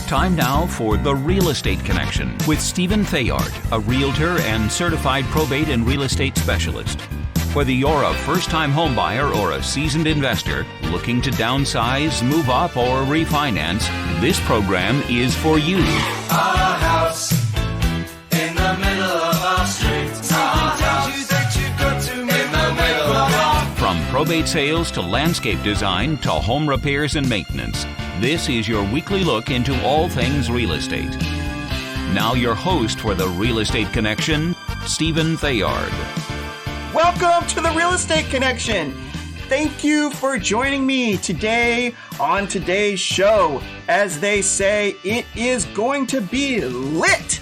Time now for The Real Estate Connection with Stephen Thayard, a realtor and certified probate and real estate specialist. Whether you're a first-time homebuyer or a seasoned investor looking to downsize, move up, or refinance, this program is for you. Our house in the middle of our street. Our house that you've got to in the middle of our... From probate sales to landscape design to home repairs and maintenance, this is your weekly look into all things real estate. Now your host for The Real Estate Connection, Stephen Thayard. Welcome to The Real Estate Connection. Thank you for joining me today on today's show. As they say, it is going to be lit.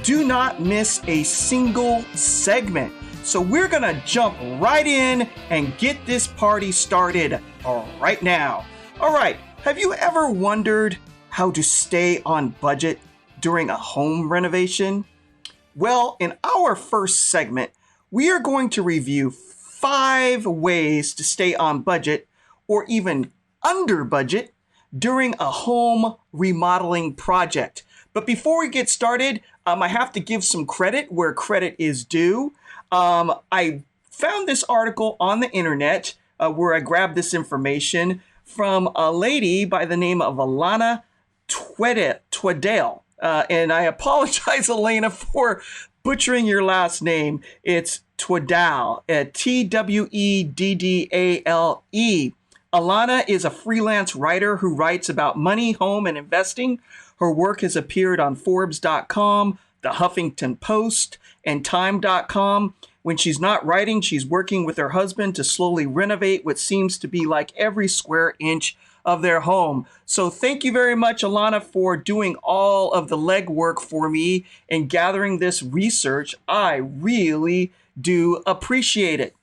Do not miss a single segment. So we're going to jump right in and get this party started right now. All right. Have you ever wondered how to stay on budget during a home renovation? Well, in our first segment, we are going to review 5 ways to stay on budget or even under budget during a home remodeling project. But before we get started, I have to give some credit where credit is due. I found this article on the internet where I grabbed this information from a lady by the name of Alana Tweddale. And I apologize, Elena, for butchering your last name. It's Tweddale, Tweddale. Alana is a freelance writer who writes about money, home, and investing. Her work has appeared on Forbes.com, The Huffington Post, and Time.com. When she's not writing, she's working with her husband to slowly renovate what seems to be like every square inch of their home. So thank you very much, Alana, for doing all of the legwork for me and gathering this research. I really do appreciate it.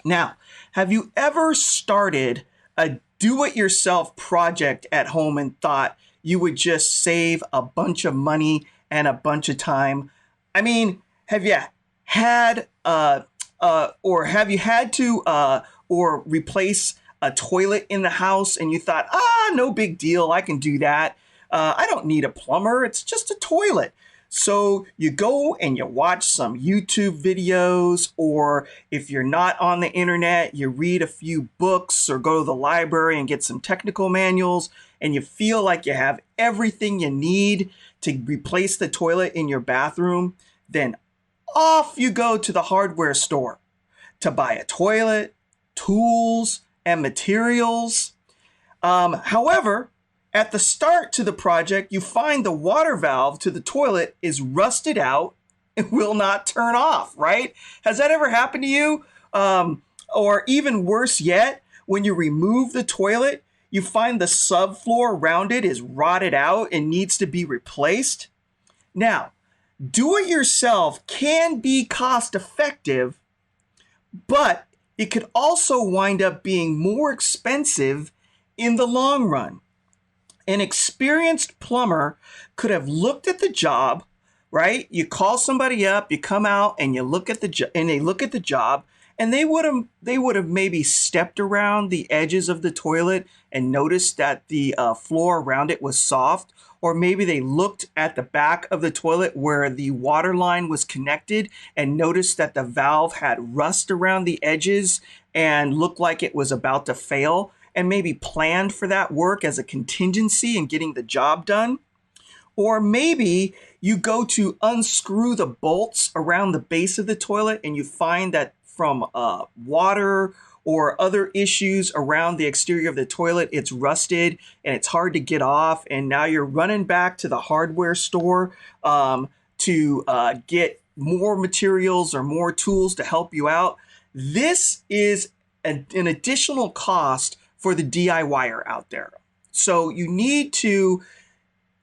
Now, have you ever started a do-it-yourself project at home and thought you would just save a bunch of money and a bunch of time? I mean, have you had or replace a toilet in the house and you thought, no big deal, I can do that. I don't need a plumber, it's just a toilet. So you go and you watch some YouTube videos, or if you're not on the internet, you read a few books or go to the library and get some technical manuals, and you feel like you have everything you need to replace the toilet in your bathroom. Then off you go to the hardware store to buy a toilet, tools, and materials. However, at the start to the project, you find the water valve to the toilet is rusted out and will not turn off, right? Has that ever happened to you? Or even worse yet, when you remove the toilet, you find the subfloor around it is rotted out and needs to be replaced. Now, do-it-yourself can be cost-effective, but it could also wind up being more expensive in the long run. An experienced plumber could have looked at the job, right? You call somebody up, you come out and you look at they look at the job, and they would have maybe stepped around the edges of the toilet and noticed that the floor around it was soft. Or maybe they looked at the back of the toilet where the water line was connected and noticed that the valve had rust around the edges and looked like it was about to fail, and maybe planned for that work as a contingency in getting the job done. Or maybe you go to unscrew the bolts around the base of the toilet and you find that from water or other issues around the exterior of the toilet, it's rusted and it's hard to get off. And now you're running back to the hardware store to get more materials or more tools to help you out. This is an additional cost for the DIYer out there. So you need to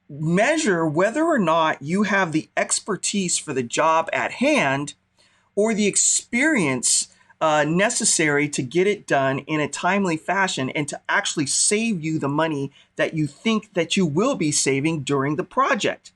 measure whether or not you have the expertise for the job at hand or the experience necessary to get it done in a timely fashion and to actually save you the money that you think that you will be saving during the project.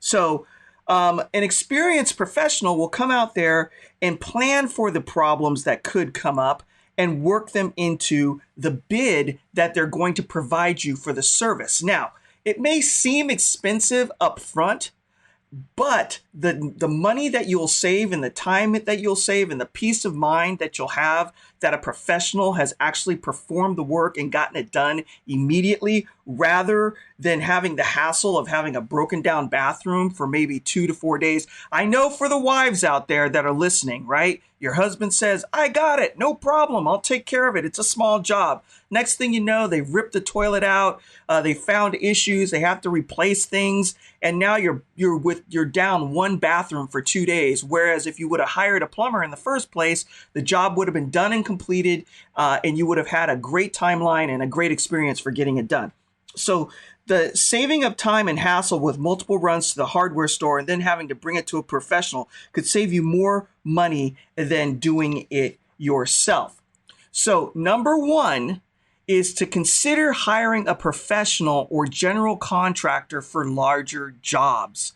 So an experienced professional will come out there and plan for the problems that could come up and work them into the bid that they're going to provide you for the service. Now, It may seem expensive up front, but the money that you'll save and the time that you'll save and the peace of mind that you'll have that a professional has actually performed the work and gotten it done immediately, rather than having the hassle of having a broken down bathroom for maybe 2 to 4 days. I know for the wives out there that are listening, right? Your husband says, I got it, no problem, I'll take care of it. It's a small job. Next thing you know, they've ripped the toilet out, they found issues, they have to replace things, and now you're down one bathroom for 2 days. Whereas if you would have hired a plumber in the first place, the job would have been done and completed, and you would have had a great timeline and a great experience for getting it done. So the saving of time and hassle with multiple runs to the hardware store and then having to bring it to a professional could save you more money than doing it yourself. So number one is to consider hiring a professional or general contractor for larger jobs.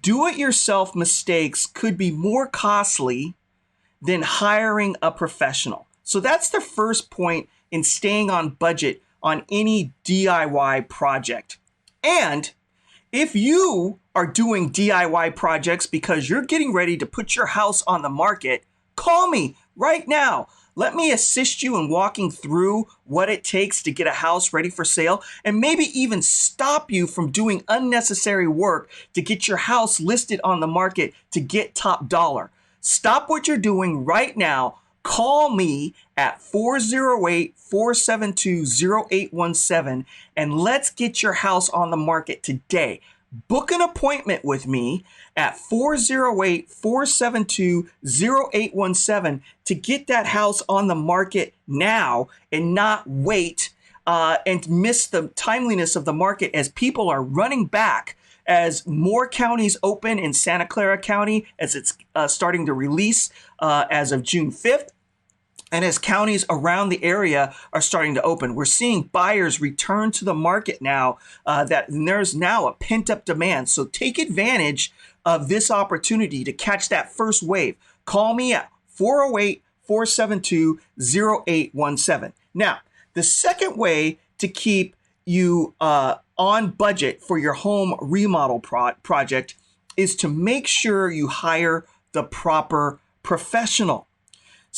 Do-it-yourself mistakes could be more costly than hiring a professional. So that's the first point in staying on budget on any DIY project. And if you are doing DIY projects because you're getting ready to put your house on the market, call me right now. Let me assist you in walking through what it takes to get a house ready for sale, and maybe even stop you from doing unnecessary work to get your house listed on the market to get top dollar. Stop what you're doing right now. Call me at 408-472-0817 and let's get your house on the market today. Book an appointment with me at 408-472-0817 to get that house on the market now and not wait and miss the timeliness of the market as people are running back as more counties open in Santa Clara County as it's starting to release as of June 5th. And as counties around the area are starting to open, we're seeing buyers return to the market now that there's now a pent-up demand. So take advantage of this opportunity to catch that first wave. Call me at 408-472-0817. Now, the second way to keep you on budget for your home remodel project is to make sure you hire the proper professional.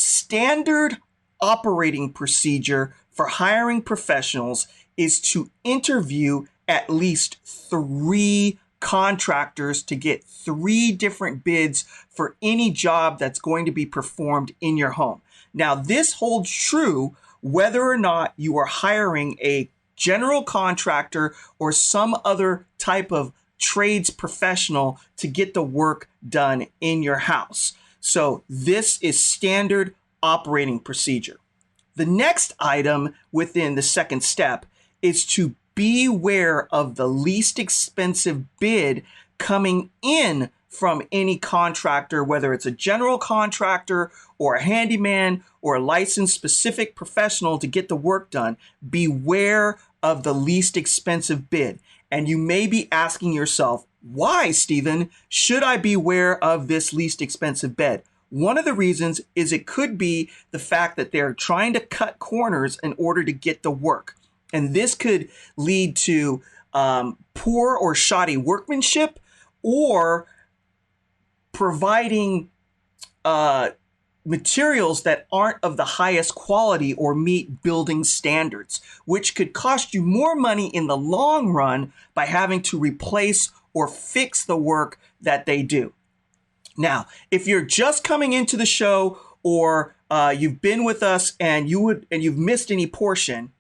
Standard operating procedure for hiring professionals is to interview at least 3 contractors to get 3 different bids for any job that's going to be performed in your home. Now, this holds true whether or not you are hiring a general contractor or some other type of trades professional to get the work done in your house. So this is standard operating procedure. The next item within the second step is to beware of the least expensive bid coming in from any contractor, whether it's a general contractor or a handyman or a licensed specific professional to get the work done. Beware of the least expensive bid. And you may be asking yourself, why, Stephen, should I beware of this least expensive bid? One of the reasons is it could be the fact that they're trying to cut corners in order to get the work. And this could lead to poor or shoddy workmanship or providing materials that aren't of the highest quality or meet building standards, which could cost you more money in the long run by having to replace or fix the work that they do. Now, if you're just coming into the show or you've been with us and you've missed any portion,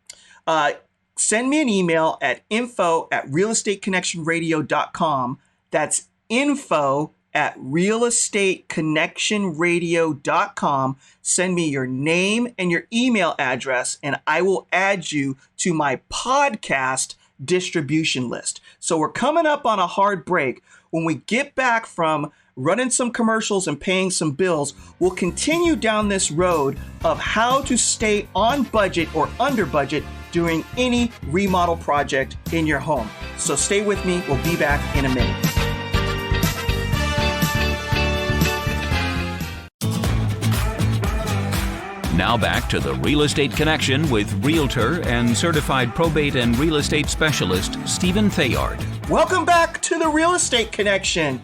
send me an email at info@realestateconnectionradio.com. That's info@realestateconnectionradio.com. Send me your name and your email address, and I will add you to my podcast distribution list. So we're coming up on a hard break. When we get back from running some commercials and paying some bills, we'll continue down this road of how to stay on budget or under budget during any remodel project in your home. So stay with me. We'll be back in a minute. Now back to the Real Estate Connection with Realtor and Certified Probate and Real Estate Specialist, Stephen Fayard. Welcome back to the Real Estate Connection.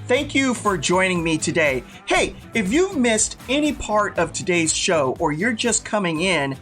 Thank you for joining me today. Hey, if you've missed any part of today's show or you're just coming in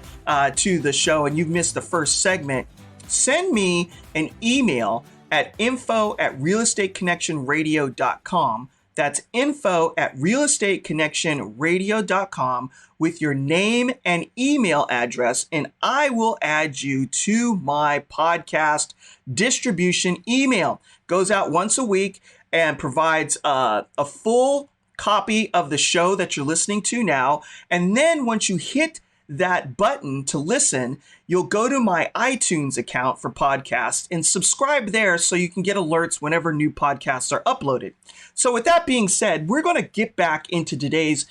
to the show and you've missed the first segment, send me an email at info@realestateconnectionradio.com. That's info@realestateconnectionradio.com with your name and email address, and I will add you to my podcast distribution email. Goes out once a week and provides a full copy of the show that you're listening to now. And then once you hit that button to listen, you'll go to my iTunes account for podcasts and subscribe there so you can get alerts whenever new podcasts are uploaded. So with that being said, we're going to get back into today's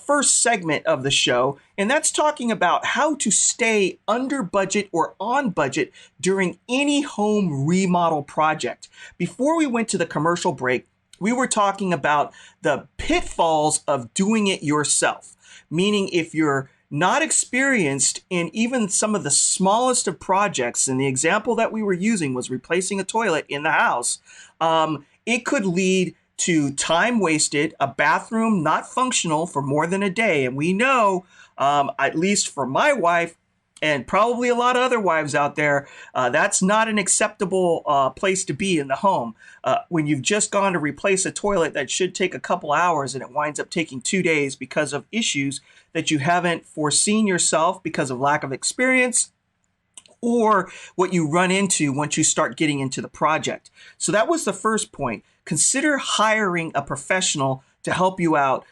first segment of the show, and that's talking about how to stay under budget or on budget during any home remodel project. Before we went to the commercial break, we were talking about the pitfalls of doing it yourself, meaning if you're not experienced in even some of the smallest of projects, and the example that we were using was replacing a toilet in the house, it could lead to time wasted, a bathroom not functional for more than a day. And we know, at least for my wife, and probably a lot of other wives out there, that's not an acceptable place to be in the home. When you've just gone to replace a toilet that should take a couple hours and it winds up taking 2 days because of issues that you haven't foreseen yourself because of lack of experience, or what you run into once you start getting into the project. So that was the first point. Consider hiring a professional to help you out.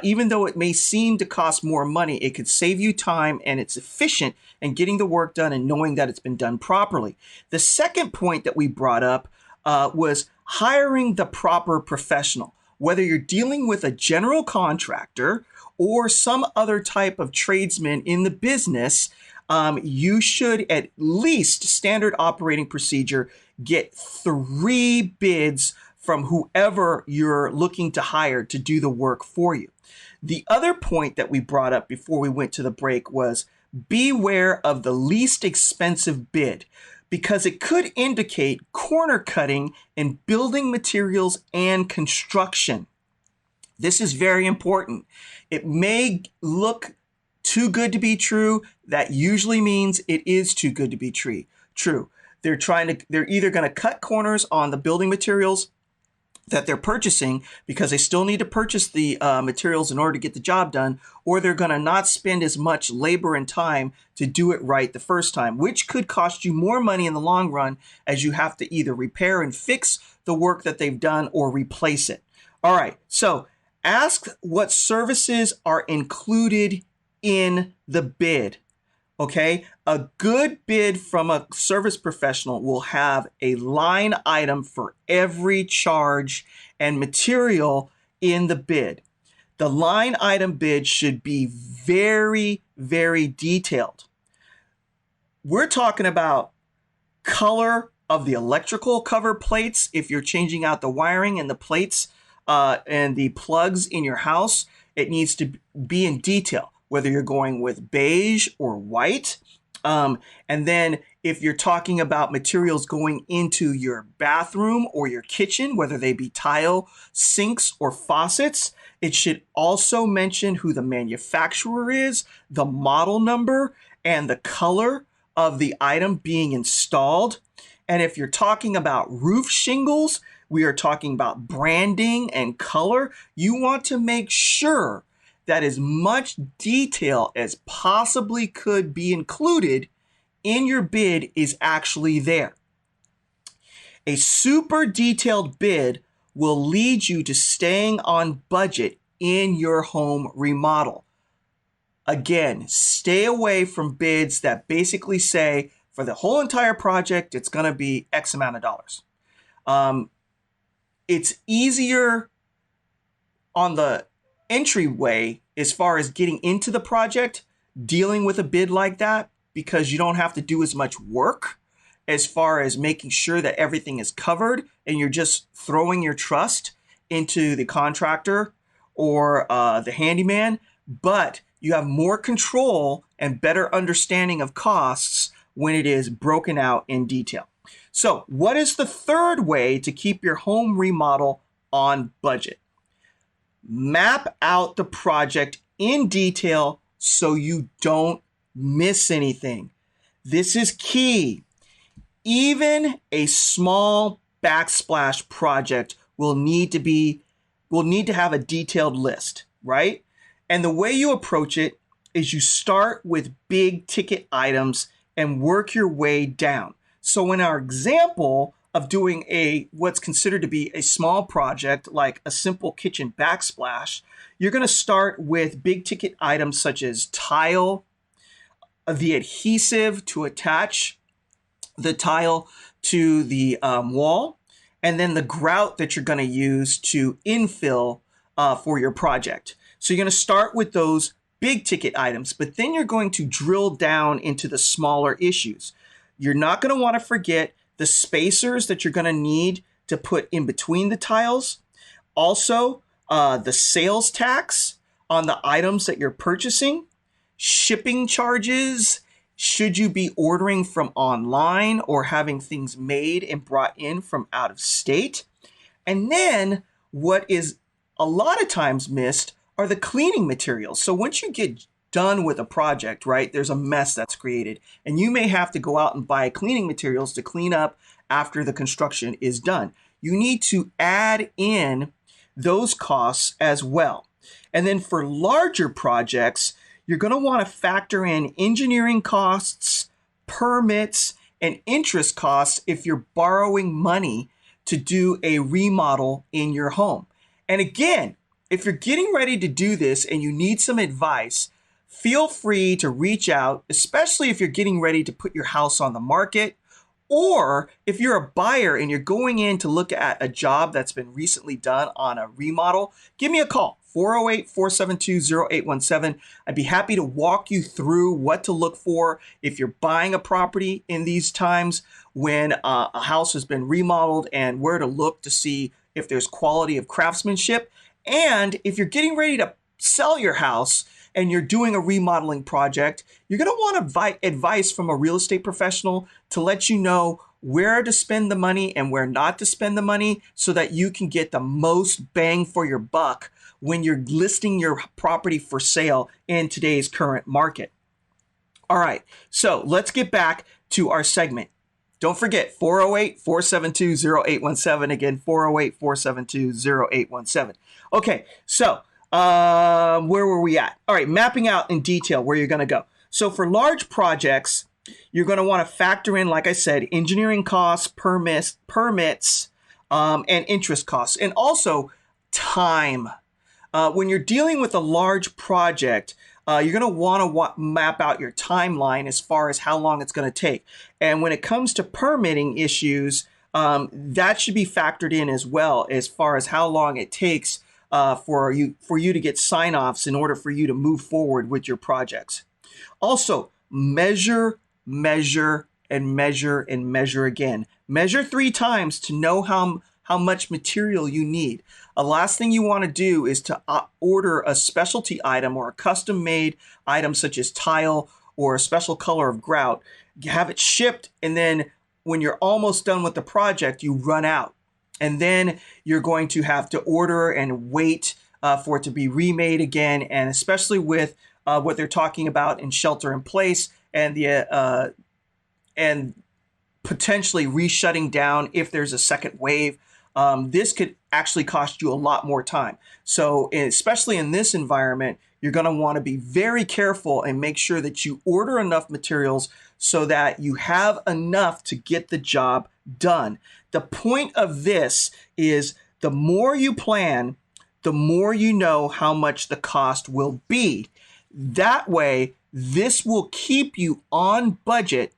Even though it may seem to cost more money, it could save you time and it's efficient in getting the work done and knowing that it's been done properly. The second point that we brought up was hiring the proper professional. Whether you're dealing with a general contractor or some other type of tradesman in the business, you should at least, standard operating procedure, get 3 bids from whoever you're looking to hire to do the work for you. The other point that we brought up before we went to the break was beware of the least expensive bid, because it could indicate corner cutting in building materials and construction. This is very important. It may look too good to be true. That usually means it is too good to be true. They're either going to cut corners on the building materials that they're purchasing because they still need to purchase the materials in order to get the job done, or they're going to not spend as much labor and time to do it right the first time, which could cost you more money in the long run as you have to either repair and fix the work that they've done or replace it. All right, so ask what services are included in the bid. Okay, a good bid from a service professional will have a line item for every charge and material in the bid. The line item bid should be very, very detailed. We're talking about color of the electrical cover plates if you're changing out the wiring and the plates and the plugs in your house. It needs to be in detail, whether you're going with beige or white. And then if you're talking about materials going into your bathroom or your kitchen, whether they be tile, sinks, or faucets, it should also mention who the manufacturer is, the model number, and the color of the item being installed. And if you're talking about roof shingles, we are talking about branding and color. You want to make sure that as much detail as possibly could be included in your bid is actually there. A super detailed bid will lead you to staying on budget in your home remodel. Again, stay away from bids that basically say for the whole entire project, it's going to be X amount of dollars. It's easier on the entryway as far as getting into the project, dealing with a bid like that, because you don't have to do as much work as far as making sure that everything is covered and you're just throwing your trust into the contractor or the handyman. But you have more control and better understanding of costs when it is broken out in detail. So, what is the third way to keep your home remodel on budget? Map out the project in detail so you don't miss anything. This is key. Even a small backsplash project will need to have a detailed list, right? And the way you approach it is you start with big ticket items and work your way down. So in our example of doing what's considered to be a small project like a simple kitchen backsplash, you're going to start with big ticket items such as tile, the adhesive to attach the tile to the wall, and then the grout that you're going to use to infill for your project. So you're going to start with those big ticket items, but then you're going to drill down into the smaller issues. You're not going to want to forget the spacers that you're going to need to put in between the tiles. Also, the sales tax on the items that you're purchasing, shipping charges, should you be ordering from online or having things made and brought in from out of state. And then what is a lot of times missed are the cleaning materials. So once you get done with a project, right, there's a mess that's created, and you may have to go out and buy cleaning materials to clean up after the construction is done. You need to add in those costs as well. And then for larger projects, you're going to want to factor in engineering costs, permits, and interest costs if you're borrowing money to do a remodel in your home. And again, if you're getting ready to do this and you need some advice, feel free to reach out, especially if you're getting ready to put your house on the market, or if you're a buyer and you're going in to look at a job that's been recently done on a remodel. Give me a call, 408-472-0817. I'd be happy to walk you through what to look for if you're buying a property in these times when a house has been remodeled, and where to look to see if there's quality of craftsmanship. And if you're getting ready to sell your house and you're doing a remodeling project, you're going to want advice from a real estate professional to let you know where to spend the money and where not to spend the money so that you can get the most bang for your buck when you're listing your property for sale in today's current market. All right, so let's get back to our segment. Don't forget, 408-472-0817. Again, 408-472-0817. Okay, so where were we at? All right, mapping out in detail where you're going to go. So for large projects, you're going to want to factor in, like I said, engineering costs, permits, and interest costs, and also time. When you're dealing with a large project, you're going to want to map out your timeline as far as how long it's going to take. And when it comes to permitting issues, that should be factored in as well, as far as how long it takes for you to get sign-offs in order for you to move forward with your projects. Also, measure, and measure again. Measure 3 times to know how much material you need. The last thing you want to do is to order a specialty item or a custom-made item such as tile or a special color of grout, have it shipped, and then when you're almost done with the project, you run out. And then you're going to have to order and wait for it to be remade again, and especially with what they're talking about in shelter in place and the and potentially re-shutting down if there's a second wave. This could actually cost you a lot more time. So especially in this environment, you're going to want to be very careful and make sure that you order enough materials so that you have enough to get the job done. The point of this is the more you plan, the more you know how much the cost will be. That way, this will keep you on budget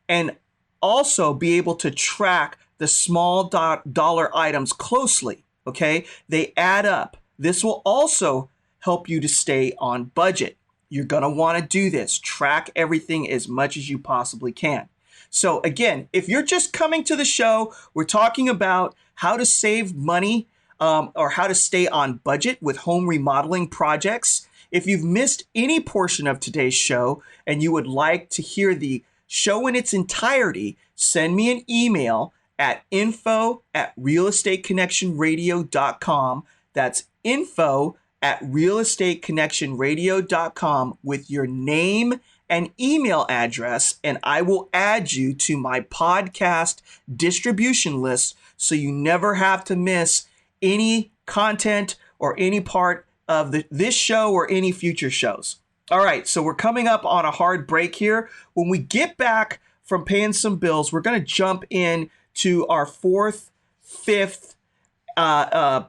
and also be able to track the small dollar items closely, okay? They add up. This will also help you to stay on budget. You're going to want to do this. Track everything as much as you possibly can. So again, if you're just coming to the show, we're talking about how to save money or how to stay on budget with home remodeling projects. If you've missed any portion of today's show and you would like to hear the show in its entirety, send me an email at info@realestateconnectionradio.com. That's info@realestateconnectionradio.com with your name and email address, and I will add you to my podcast distribution list so you never have to miss any content or any part of this show or any future shows. All right, so we're coming up on a hard break here. When we get back from paying some bills, we're going to jump in to our fourth, fifth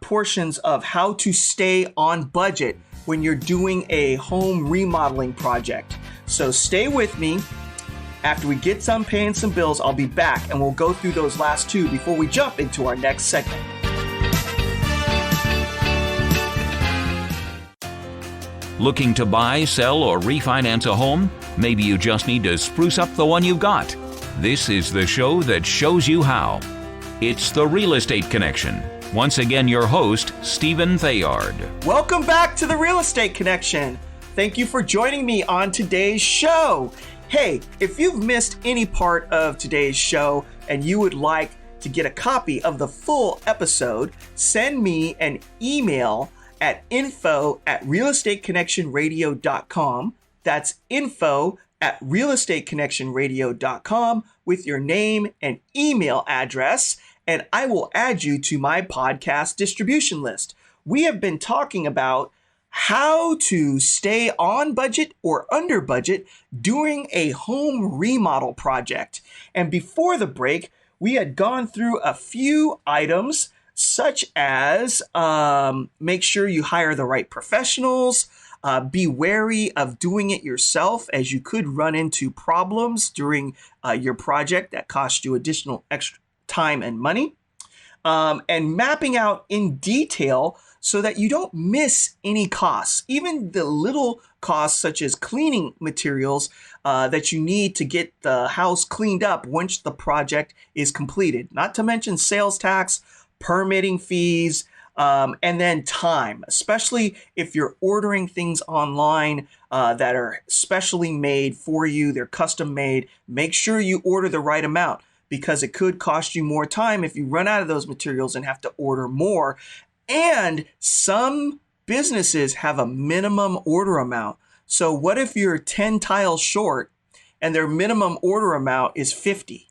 portions of how to stay on budget when you're doing a home remodeling project. So stay with me. After we get done paying some bills, I'll be back and we'll go through those last two before we jump into our next segment. Looking to buy, sell, or refinance a home? Maybe you just need to spruce up the one you've got. This is the show that shows you how. It's The Real Estate Connection. Once again, your host, Stephen Thayard. Welcome back to The Real Estate Connection. Thank you for joining me on today's show. Hey, if you've missed any part of today's show and you would like to get a copy of the full episode, send me an email at info@realestateconnectionradio.com. That's info@realestateconnectionradio.com with your name and email address, and I will add you to my podcast distribution list. We have been talking about how to stay on budget or under budget during a home remodel project. And before the break, we had gone through a few items such as make sure you hire the right professionals, be wary of doing it yourself as you could run into problems during your project that cost you additional extra time and money, and mapping out in detail so that you don't miss any costs, even the little costs such as cleaning materials that you need to get the house cleaned up once the project is completed, not to mention sales tax, permitting fees, and then time, especially if you're ordering things online that are specially made for you, they're custom made. Make sure you order the right amount because it could cost you more time if you run out of those materials and have to order more. And some businesses have a minimum order amount. So what if you're 10 tiles short and their minimum order amount is 50?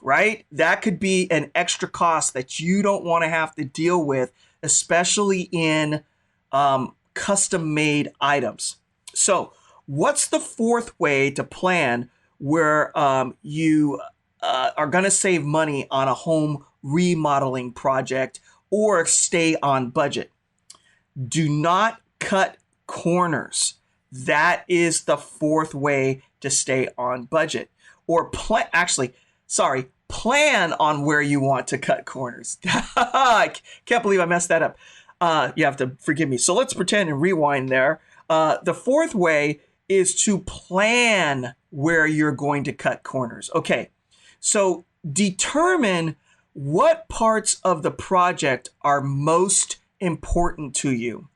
Right? That could be an extra cost that you don't want to have to deal with, especially in custom-made items. So what's the fourth way to plan where you are going to save money on a home remodeling project or stay on budget? Do not cut corners. That is the fourth way to stay on budget. Or plan on where you want to cut corners. I can't believe I messed that up. You have to forgive me. So let's pretend and rewind there. The fourth way is to plan where you're going to cut corners. Okay, so determine what parts of the project are most important to you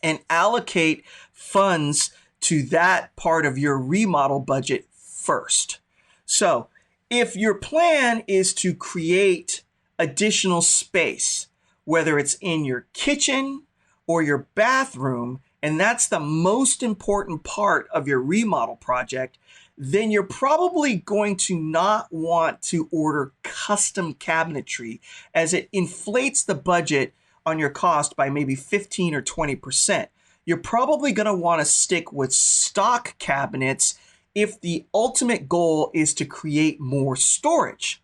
and allocate funds to that part of your remodel budget first. So if your plan is to create additional space, whether it's in your kitchen or your bathroom, and that's the most important part of your remodel project, then you're probably going to not want to order custom cabinetry as it inflates the budget on your cost by maybe 15 or 20%. You're probably going to want to stick with stock cabinets if the ultimate goal is to create more storage.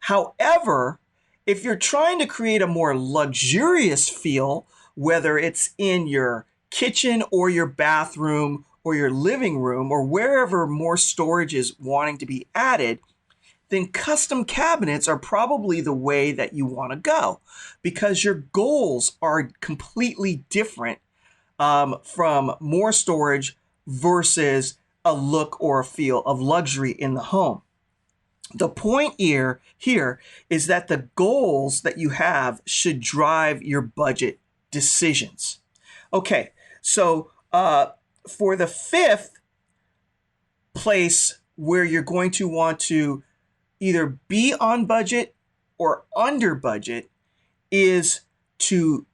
However, if you're trying to create a more luxurious feel, whether it's in your kitchen or your bathroom or your living room or wherever more storage is wanting to be added, then custom cabinets are probably the way that you want to go because your goals are completely different from more storage versus a look or a feel of luxury in the home. The point here is that the goals that you have should drive your budget decisions. Okay, So for the fifth place where you're going to want to either be on budget or under budget is to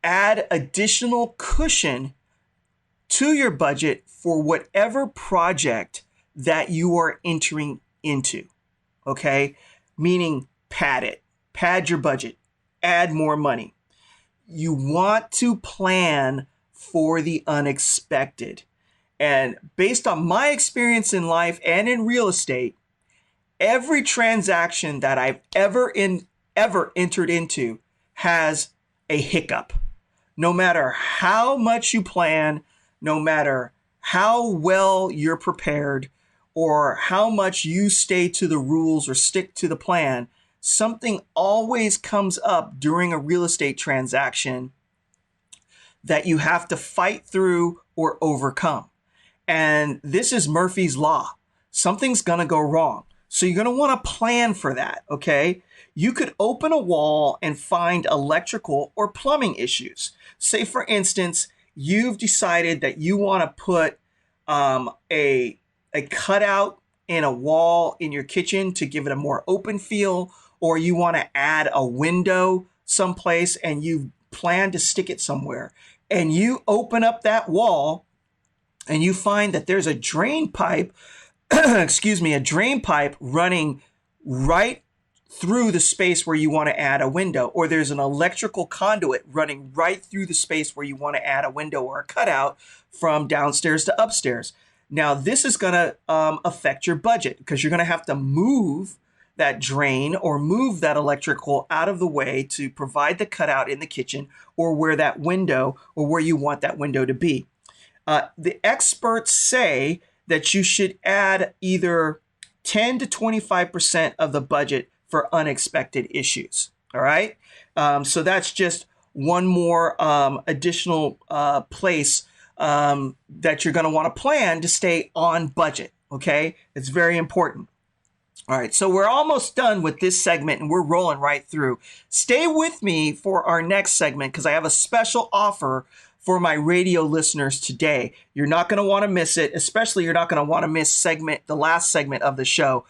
add additional cushion to your budget for whatever project that you are entering into. Okay? Meaning pad your budget, add more money. You want to plan for the unexpected. And based on my experience in life and in real estate, every transaction that I've ever entered into has a hiccup. No matter how much you plan, no matter how well you're prepared, or how much you stay to the rules or stick to the plan, something always comes up during a real estate transaction that you have to fight through or overcome. And this is Murphy's Law. Something's going to go wrong. So you're going to want to plan for that, okay? You could open a wall and find electrical or plumbing issues. Say, for instance, you've decided that you want to put a cutout in a wall in your kitchen to give it a more open feel, or you want to add a window someplace and you plan to stick it somewhere. And you open up that wall and you find that there's a drain pipe, a drain pipe running right through the space where you want to add a window, or there's an electrical conduit running right through the space where you want to add a window or a cutout from downstairs to upstairs. Now, this is going to affect your budget because you're going to have to move that drain or move that electrical out of the way to provide the cutout in the kitchen or where that window or where you want that window to be. The experts say that you should add either 10 to 25% of the budget for unexpected issues. All right. So that's just one more additional place that you're going to want to plan to stay on budget. Okay. It's very important. All right. So we're almost done with this segment and we're rolling right through. Stay with me for our next segment because I have a special offer for my radio listeners today. You're not going to want to miss it, especially you're not going to want to miss the last segment of the show,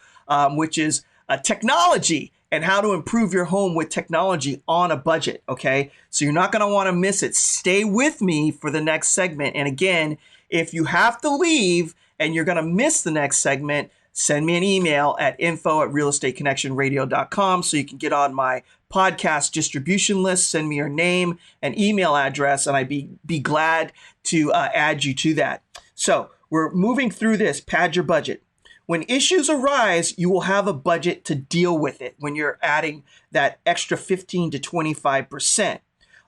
which is technology and how to improve your home with technology on a budget. Okay. So you're not going to want to miss it. Stay with me for the next segment. And again, if you have to leave and you're going to miss the next segment, send me an email at info@realestateconnectionradio.com so you can get on my podcast distribution list. Send me your name and email address, and I'd be glad to add you to that. So we're moving through this. Pad your budget. When issues arise, you will have a budget to deal with it when you're adding that extra 15 to 25%.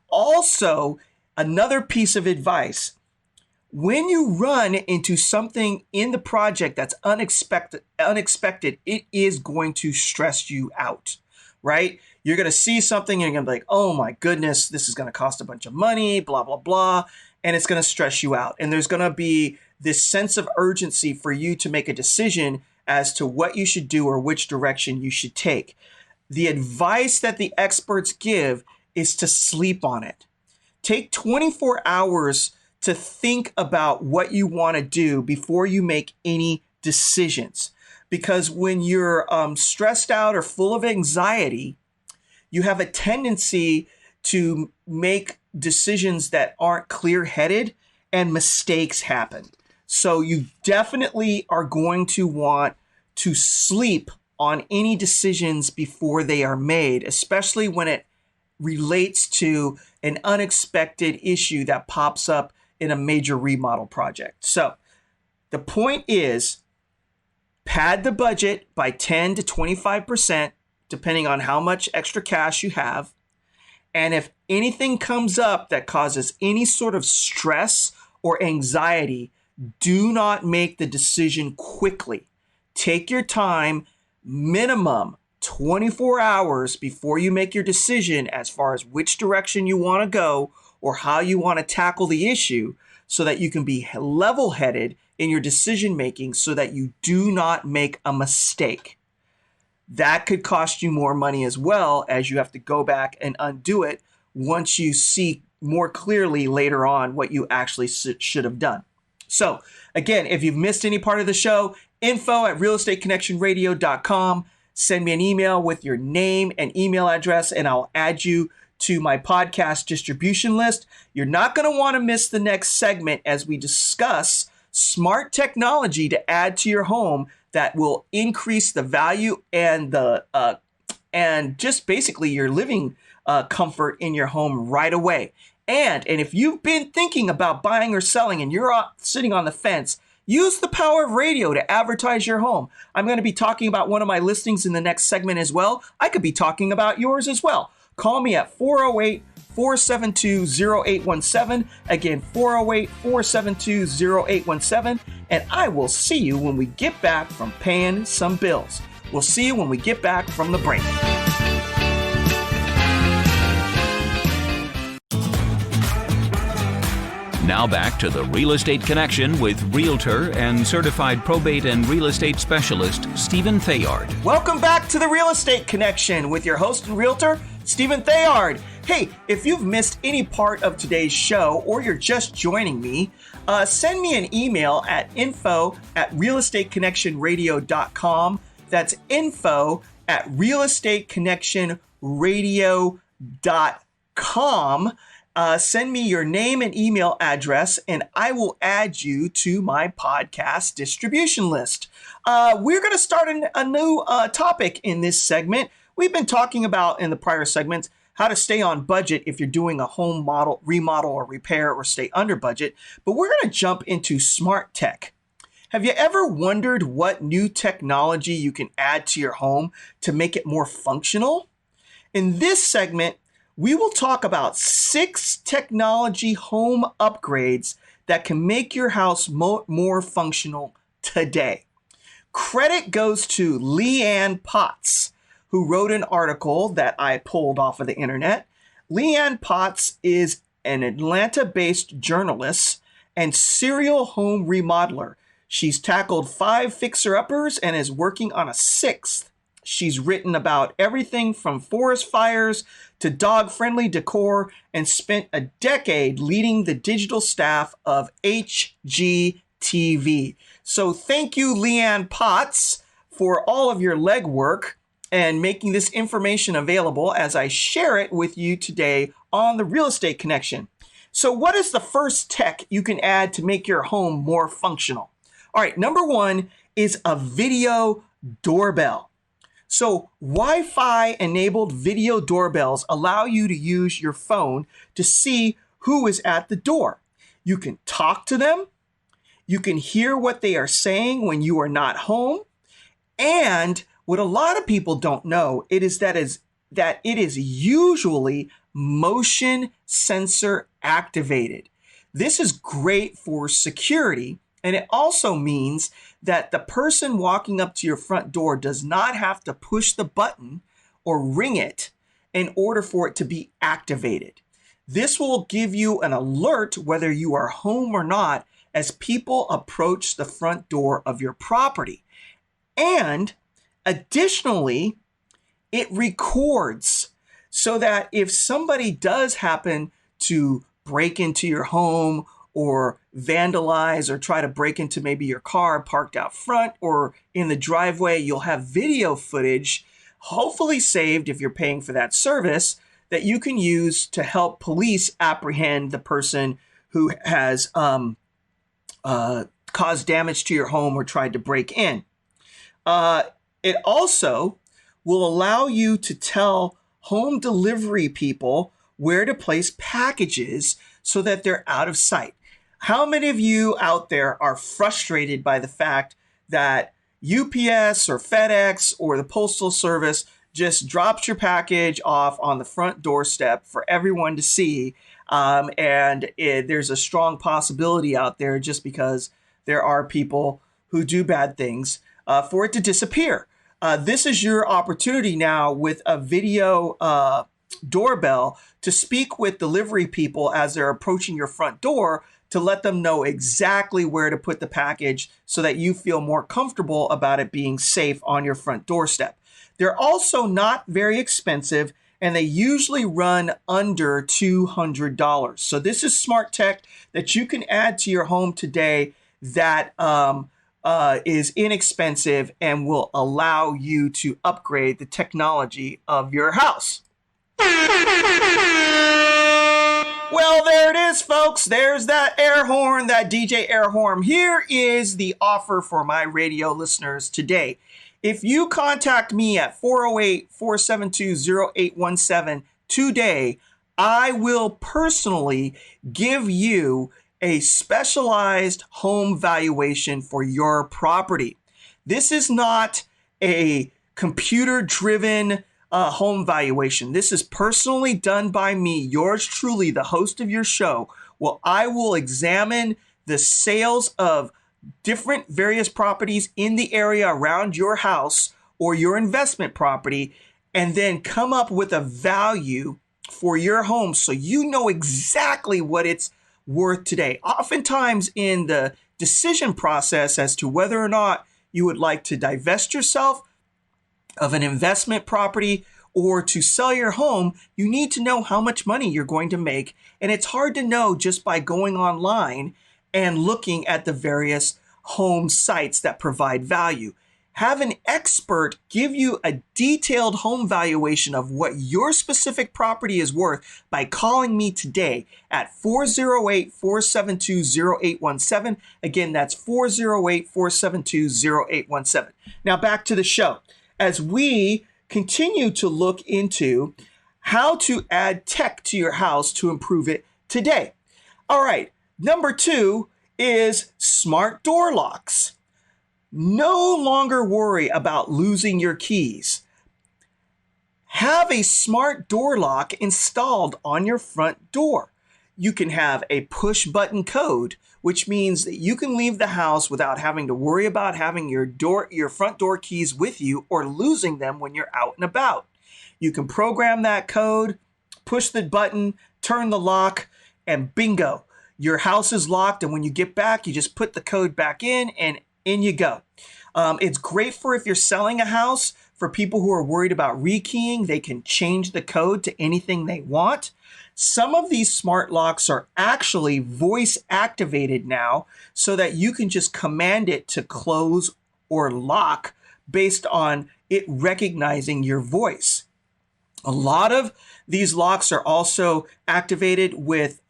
Also, another piece of advice. When you run into something in the project that's unexpected, it is going to stress you out, right? You're going to see something and you're going to be like, oh my goodness, this is going to cost a bunch of money, blah, blah, blah. And it's going to stress you out. And there's going to be this sense of urgency for you to make a decision as to what you should do or which direction you should take. The advice that the experts give is to sleep on it. Take 24 hours to think about what you want to do before you make any decisions. Because when you're stressed out or full of anxiety, you have a tendency to make decisions that aren't clear-headed and mistakes happen. So you definitely are going to want to sleep on any decisions before they are made, especially when it relates to an unexpected issue that pops up in a major remodel project. So the point is, pad the budget by 10 to 25%, depending on how much extra cash you have. And if anything comes up that causes any sort of stress or anxiety, do not make the decision quickly. Take your time, minimum 24 hours before you make your decision as far as which direction you want to go or how you want to tackle the issue so that you can be level-headed in your decision-making so that you do not make a mistake. That could cost you more money as well, as you have to go back and undo it once you see more clearly later on what you actually should have done. So again, if you've missed any part of the show, info@realestateconnectionradio.com. Send me an email with your name and email address, and I'll add you to my podcast distribution list. You're not going to want to miss the next segment as we discuss smart technology to add to your home that will increase the value and just basically your living comfort in your home right away. And if you've been thinking about buying or selling and you're sitting on the fence, use the power of radio to advertise your home. I'm going to be talking about one of my listings in the next segment as well. I could be talking about yours as well. Call me at 408-472-0817. Again, 408-472-0817. And I will see you when we get back from paying some bills. We'll see you when we get back from the break. Now back to the Real Estate Connection with Realtor and Certified Probate and Real Estate Specialist, Stephen Thayard. Welcome back to the Real Estate Connection with your host and Realtor, Stephen Thayard. Hey, if you've missed any part of today's show or you're just joining me, send me an email at info@realestateconnectionradio.com. That's info@realestateconnectionradio.com. Send me your name and email address, and I will add you to my podcast distribution list. We're going to start a new topic in this segment. We've been talking about in the prior segments how to stay on budget if you're doing a home remodel or repair or stay under budget. But we're going to jump into smart tech. Have you ever wondered what new technology you can add to your home to make it more functional? In this segment, we will talk about 6 technology home upgrades that can make your house more functional today. Credit goes to Leanne Potts, who wrote an article that I pulled off of the internet. Leanne Potts is an Atlanta-based journalist and serial home remodeler. She's tackled 5 fixer-uppers and is working on a 6th. She's written about everything from forest fires to dog-friendly decor and spent a decade leading the digital staff of HGTV. So thank you, Leanne Potts, for all of your legwork and making this information available as I share it with you today on the Real Estate Connection. So what is the first tech you can add to make your home more functional? All right, number 1 is a video doorbell. So Wi-Fi enabled video doorbells allow you to use your phone to see who is at the door. You can talk to them. You can hear what they are saying when you are not home. And what a lot of people don't know that it is usually motion sensor activated. This is great for security. And it also means that the person walking up to your front door does not have to push the button or ring it in order for it to be activated. This will give you an alert whether you are home or not as people approach the front door of your property. And additionally, it records so that if somebody does happen to break into your home or vandalize or try to break into maybe your car parked out front or in the driveway, you'll have video footage, hopefully saved if you're paying for that service, that you can use to help police apprehend the person who has caused damage to your home or tried to break in. It also will allow you to tell home delivery people where to place packages so that they're out of sight. How many of you out there are frustrated by the fact that UPS or FedEx or the Postal Service just drops your package off on the front doorstep for everyone to see? There's a strong possibility out there, just because there are people who do bad things, for it to disappear. This is your opportunity now with a video doorbell to speak with delivery people as they're approaching your front door, to let them know exactly where to put the package so that you feel more comfortable about it being safe on your front doorstep. They're also not very expensive, and they usually run under $200. So this is smart tech that you can add to your home today that is inexpensive and will allow you to upgrade the technology of your house. Well, there it is, folks. There's that air horn, that DJ air horn. Here is the offer for my radio listeners today. If you contact me at 408-472-0817 today, I will personally give you a specialized home valuation for your property. This is not a computer-driven home valuation. This is personally done by me, yours truly, the host of your show. Well, I will examine the sales of different various properties in the area around your house or your investment property, and then come up with a value for your home so you know exactly what it's worth today. Oftentimes in the decision process as to whether or not you would like to divest yourself of an investment property or to sell your home, you need to know how much money you're going to make. And it's hard to know just by going online and looking at the various home sites that provide value. Have an expert give you a detailed home valuation of what your specific property is worth by calling me today at 408-472-0817. Again, that's 408-472-0817. Now back to the show. As we continue to look into how to add tech to your house to improve it today. All right, number 2 is smart door locks. No longer worry about losing your keys. Have a smart door lock installed on your front door. You can have a push button code, which means that you can leave the house without having to worry about having your front door keys with you or losing them when you're out and about. You can program that code, push the button, turn the lock, and bingo, your house is locked. And when you get back, you just put the code back in and in you go. It's great for if you're selling a house. For people who are worried about rekeying, they can change the code to anything they want. Some of these smart locks are actually voice activated now so that you can just command it to close or lock based on it recognizing your voice. A lot of these locks are also activated with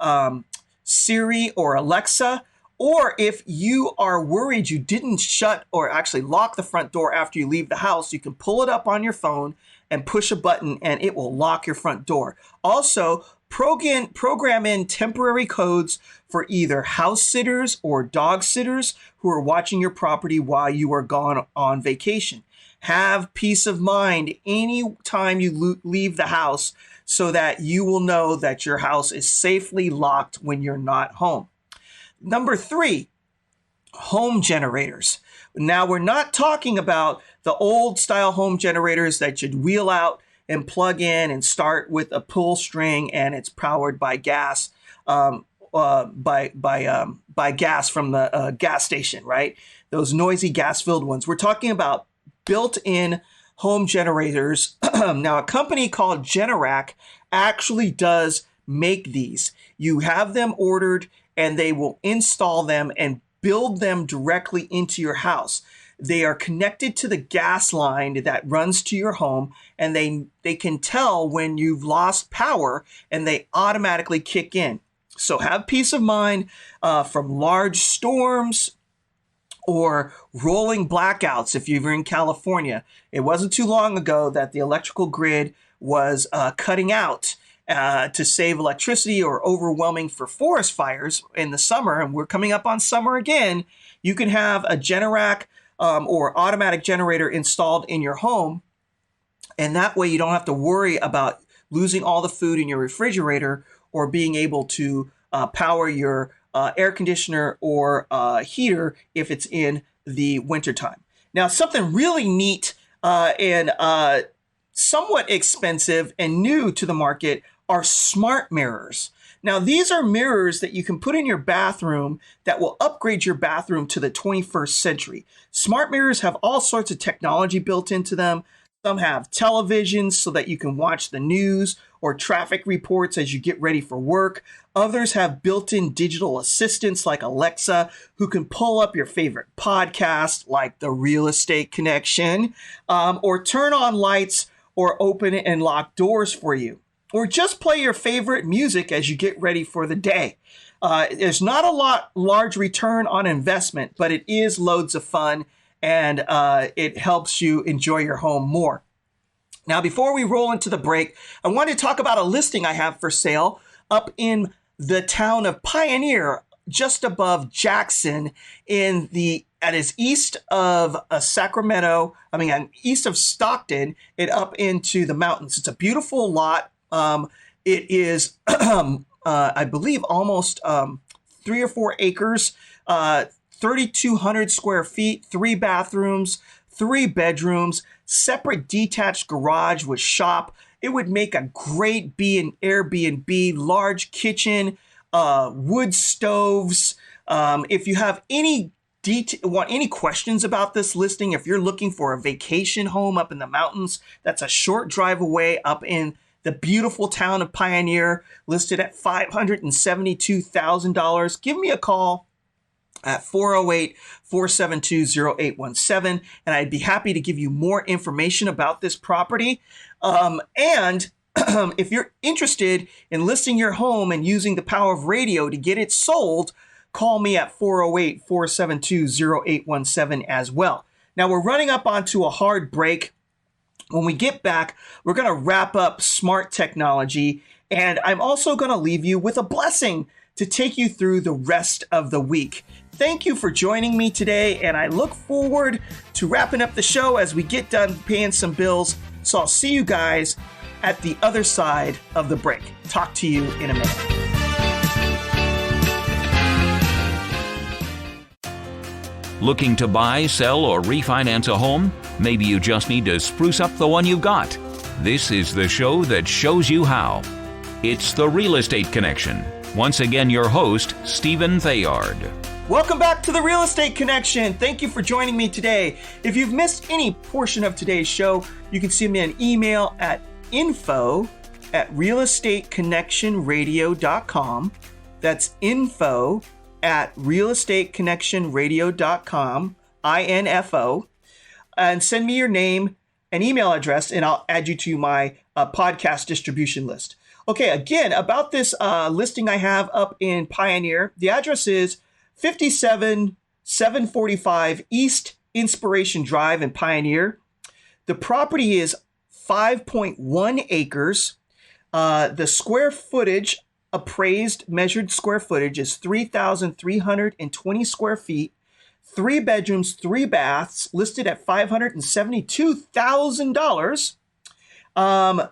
Siri or Alexa. Or if you are worried you didn't shut or actually lock the front door after you leave the house, you can pull it up on your phone and push a button and it will lock your front door. Also, program in temporary codes for either house sitters or dog sitters who are watching your property while you are gone on vacation. Have peace of mind anytime you leave the house so that you will know that your house is safely locked when you're not home. Number 3, home generators. Now, we're not talking about the old style home generators that you'd wheel out and plug in and start with a pull string and it's powered by gas, by gas from the gas station, right? Those noisy gas-filled ones. We're talking about built-in home generators. Now, a company called Generac actually does make these. You have them ordered and they will install them and build them directly into your house. They are connected to the gas line that runs to your home, and they can tell when you've lost power and they automatically kick in. So have peace of mind from large storms or rolling blackouts if you're in California. It wasn't too long ago that the electrical grid was cutting out to save electricity or overwhelming for forest fires in the summer, and we're coming up on summer again. You can have a Generac or automatic generator installed in your home, and that way you don't have to worry about losing all the food in your refrigerator or being able to power your air conditioner or heater if it's in the wintertime. Now, something really neat and somewhat expensive and new to the market are smart mirrors. Now, these are mirrors that you can put in your bathroom that will upgrade your bathroom to the 21st century. Smart mirrors have all sorts of technology built into them, Some have televisions so that you can watch the news or traffic reports as you get ready for work. Others have built-in digital assistants like Alexa, who can pull up your favorite podcast like The Real Estate Connection, or turn on lights or open and lock doors for you, or just play your favorite music as you get ready for the day. There's not a large return on investment, but it is loads of fun, and it helps you enjoy your home more. Now, before we roll into the break, I want to talk about a listing I have for sale up in the town of Pioneer, just above Jackson, that is east of east of Stockton, and up into the mountains. It's a beautiful lot. It is, I believe, almost 3 or 4 acres, 3,200 square feet, 3 bathrooms, 3 bedrooms, separate detached garage with shop. It would make a great Airbnb, large kitchen, wood stoves. If you have want any questions about this listing, if you're looking for a vacation home up in the mountains, that's a short drive away up in the beautiful town of Pioneer, listed at $572,000. Give me a call at 408-472-0817, and I'd be happy to give you more information about this property. And if you're interested in listing your home and using the power of radio to get it sold, call me at 408-472-0817 as well. Now, we're running up onto a hard break. When we get back, we're going to wrap up smart technology, and I'm also going to leave you with a blessing to take you through the rest of the week. Thank you for joining me today, and I look forward to wrapping up the show as we get done paying some bills. So I'll see you guys at the other side of the break. Talk to you in a minute. Looking to buy, sell, or refinance a home? Maybe you just need to spruce up the one you've got. This is the show that shows you how. It's The Real Estate Connection. Once again, your host, Stephen Thayard. Welcome back to The Real Estate Connection. Thank you for joining me today. If you've missed any portion of today's show, you can send me an email at info@realestateconnectionradio.com. That's info@realestateconnectionradio.com, INFO, and send me your name and email address, and I'll add you to my podcast distribution list. Okay, again, about this listing I have up in Pioneer, the address is 57745 East Inspiration Drive in Pioneer. The property is 5.1 acres. The square footage, measured square footage, is 3,320 square feet. 3 bedrooms, 3 baths, listed at $572,000,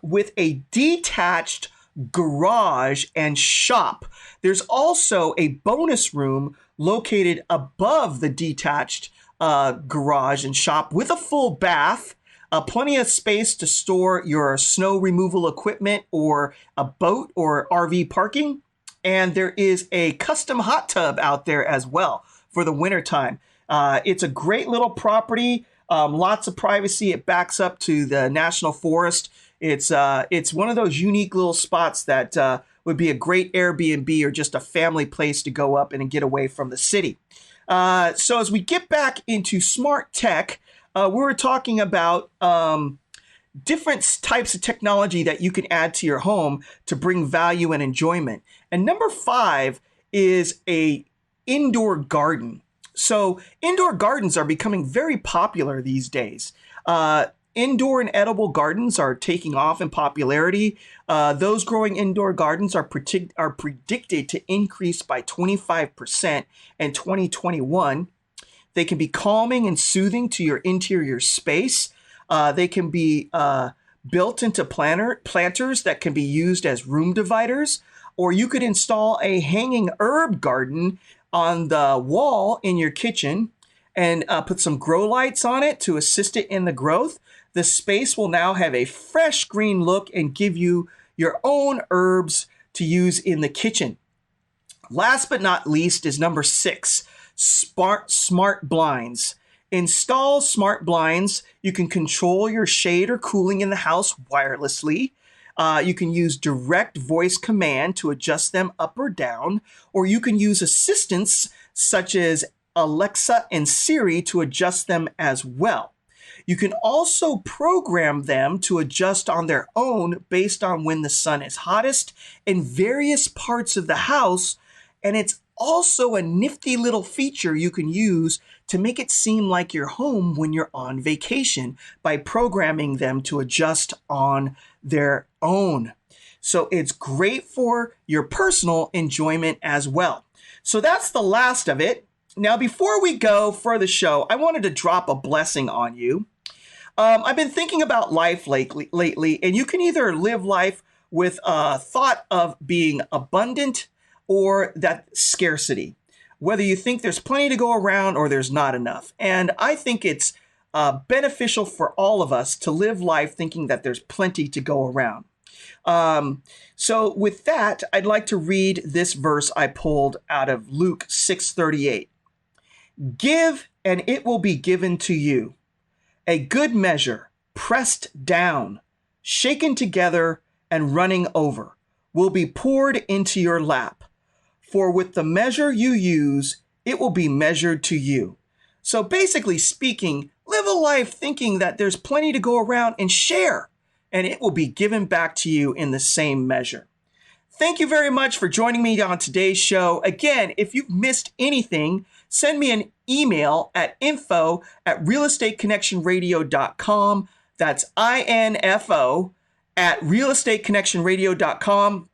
with a detached garage and shop. There's also a bonus room located above the detached garage and shop with a full bath, plenty of space to store your snow removal equipment or a boat or RV parking. And there is a custom hot tub out there as well for the wintertime. It's a great little property, lots of privacy. It backs up to the National Forest. It's one of those unique little spots that would be a great Airbnb or just a family place to go up and get away from the city. So as we get back into smart tech, we were talking about different types of technology that you can add to your home to bring value and enjoyment. And number 5 is a indoor garden. So indoor gardens are becoming very popular these days. Indoor and edible gardens are taking off in popularity. Those growing indoor gardens are predicted to increase by 25% in 2021. They can be calming and soothing to your interior space. They can be built into planters that can be used as room dividers, or you could install a hanging herb garden on the wall in your kitchen and put some grow lights on it to assist it in the growth. The space will now have a fresh green look and give you your own herbs to use in the kitchen. Last but not least is number 6, smart blinds. Install smart blinds. You can control your shade or cooling in the house wirelessly. You can use direct voice command to adjust them up or down, or you can use assistants such as Alexa and Siri to adjust them as well. You can also program them to adjust on their own based on when the sun is hottest in various parts of the house, and it's also a nifty little feature you can use to make it seem like you're home when you're on vacation by programming them to adjust on their own. So it's great for your personal enjoyment as well. So that's the last of it. Now, before we go for the show, I wanted to drop a blessing on you. I've been thinking about life lately, and you can either live life with a thought of being abundant or that scarcity, whether you think there's plenty to go around or there's not enough. And I think it's beneficial for all of us to live life thinking that there's plenty to go around. So with that, I'd like to read this verse I pulled out of Luke 6:38. Give, and it will be given to you. A good measure, pressed down, shaken together, and running over, will be poured into your lap. For with the measure you use, it will be measured to you. So basically speaking, live a life thinking that there's plenty to go around and share, and it will be given back to you in the same measure. Thank you very much for joining me on today's show. Again, if you've missed anything, send me an email at info@realestateconnectionradio.com. That's info at realestateconnectionradio.com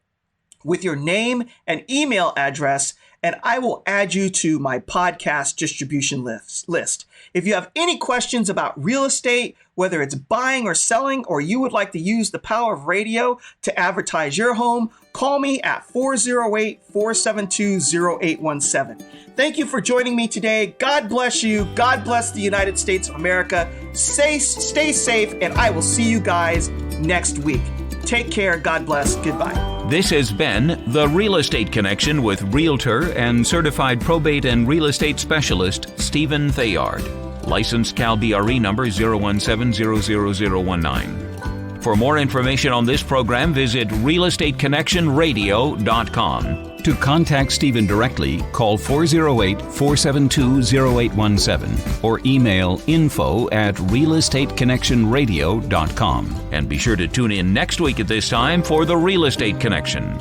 with your name and email address, and I will add you to my podcast distribution list. If you have any questions about real estate, whether it's buying or selling, or you would like to use the power of radio to advertise your home, call me at 408-472-0817. Thank you for joining me today. God bless you. God bless the United States of America. Stay safe, and I will see you guys next week. Take care. God bless. Goodbye. This has been The Real Estate Connection with Realtor and Certified Probate and Real Estate Specialist Stephen Thayard. Licensed Cal BRE number 017000019. For more information on this program, visit realestateconnectionradio.com. To contact Stephen directly, call 408-472-0817 or email info@realestateconnectionradio.com. And be sure to tune in next week at this time for The Real Estate Connection.